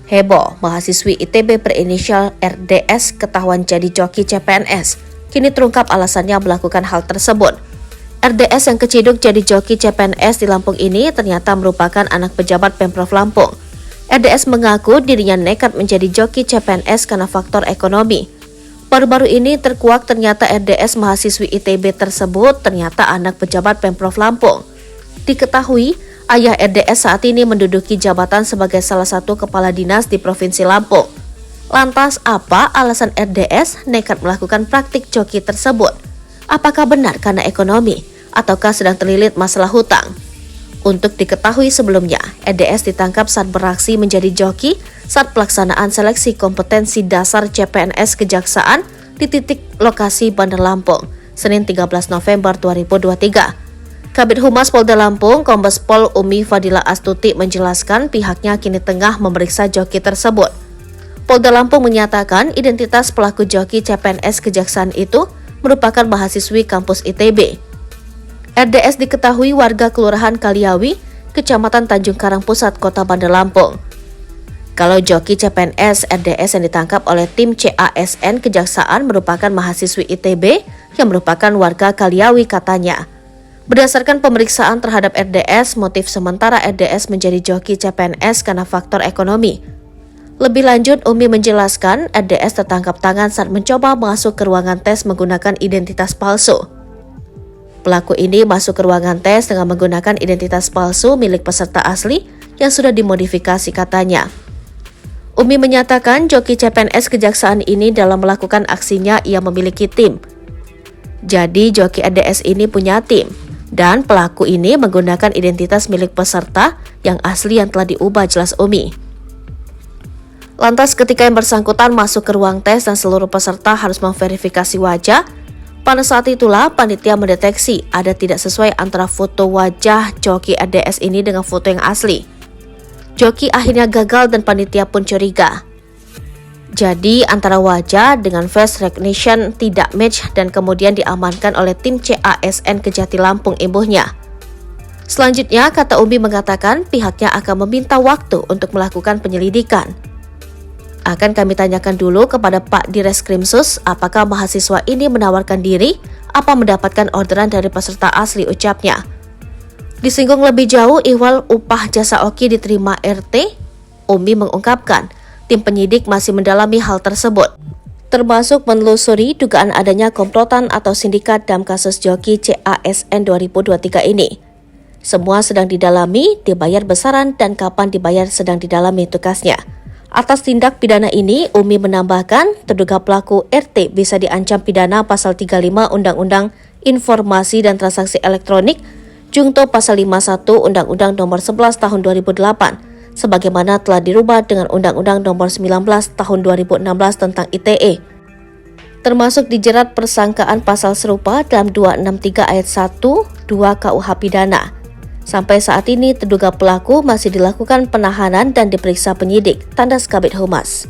Heboh, mahasiswi ITB berinisial RDS ketahuan jadi joki CPNS. Kini terungkap alasannya melakukan hal tersebut. RDS yang keciduk jadi joki CPNS di Lampung ini ternyata merupakan anak pejabat Pemprov Lampung. RDS mengaku dirinya nekat menjadi joki CPNS karena faktor ekonomi. Baru-baru ini terkuak ternyata RDS mahasiswi ITB tersebut ternyata anak pejabat Pemprov Lampung. Diketahui, ayah RDS saat ini menduduki jabatan sebagai salah satu kepala dinas di Provinsi Lampung. Lantas apa alasan RDS nekat melakukan praktik joki tersebut? Apakah benar karena ekonomi ataukah sedang terlilit masalah hutang? Untuk diketahui sebelumnya, RDS ditangkap saat beraksi menjadi joki saat pelaksanaan seleksi kompetensi dasar CPNS Kejaksaan di titik lokasi Bandar Lampung, Senin 13 November 2023. Kabid Humas Polda Lampung, Kombes Pol Umi Fadila Astuti menjelaskan pihaknya kini tengah memeriksa joki tersebut. Polda Lampung menyatakan identitas pelaku joki CPNS Kejaksaan itu merupakan mahasiswi kampus ITB. RDS diketahui warga Kelurahan Kaliawi, Kecamatan Tanjung Karang Pusat, Kota Bandar Lampung. Kalau joki CPNS RDS yang ditangkap oleh tim CASN Kejaksaan merupakan mahasiswi ITB yang merupakan warga Kaliawi katanya. Berdasarkan pemeriksaan terhadap RDS, motif sementara RDS menjadi joki CPNS karena faktor ekonomi. Lebih lanjut, Umi menjelaskan RDS tertangkap tangan saat mencoba masuk ke ruangan tes menggunakan identitas palsu. Pelaku ini masuk ke ruangan tes dengan menggunakan identitas palsu milik peserta asli yang sudah dimodifikasi katanya. Umi menyatakan joki CPNS Kejaksaan ini dalam melakukan aksinya ia memiliki tim. Jadi joki RDS ini punya tim. Dan pelaku ini menggunakan identitas milik peserta yang asli yang telah diubah, jelas Umi. Lantas ketika yang bersangkutan masuk ke ruang tes dan seluruh peserta harus memverifikasi wajah, pada saat itulah panitia mendeteksi ada tidak sesuai antara foto wajah joki RDS ini dengan foto yang asli. Joki akhirnya gagal dan panitia pun curiga. Jadi antara wajah dengan face recognition tidak match dan kemudian diamankan oleh tim CASN Kejati Lampung imbuhnya. Selanjutnya, kata Umi mengatakan pihaknya akan meminta waktu untuk melakukan penyelidikan. Akan kami tanyakan dulu kepada Pak Direskrimsus apakah mahasiswa ini menawarkan diri apa mendapatkan orderan dari peserta asli, ucapnya. Disinggung lebih jauh ihwal upah jasa oki diterima RT, Umi mengungkapkan tim penyidik masih mendalami hal tersebut, termasuk menelusuri dugaan adanya komplotan atau sindikat dalam kasus joki CASN 2023 ini. Semua sedang didalami, dibayar besaran dan kapan dibayar sedang didalami tugasnya. Atas tindak pidana ini, Umi menambahkan terduga pelaku RT bisa diancam pidana pasal 35 Undang-Undang Informasi dan Transaksi Elektronik, Jungto pasal 51 Undang-Undang Nomor 11 Tahun 2008. Sebagaimana telah dirubah dengan Undang-Undang Nomor 19 Tahun 2016 tentang ITE. Termasuk dijerat persangkaan pasal serupa dalam 263 ayat 1, 2 KUH Pidana. Sampai saat ini terduga pelaku masih dilakukan penahanan dan diperiksa penyidik, tandas Kabid Humas.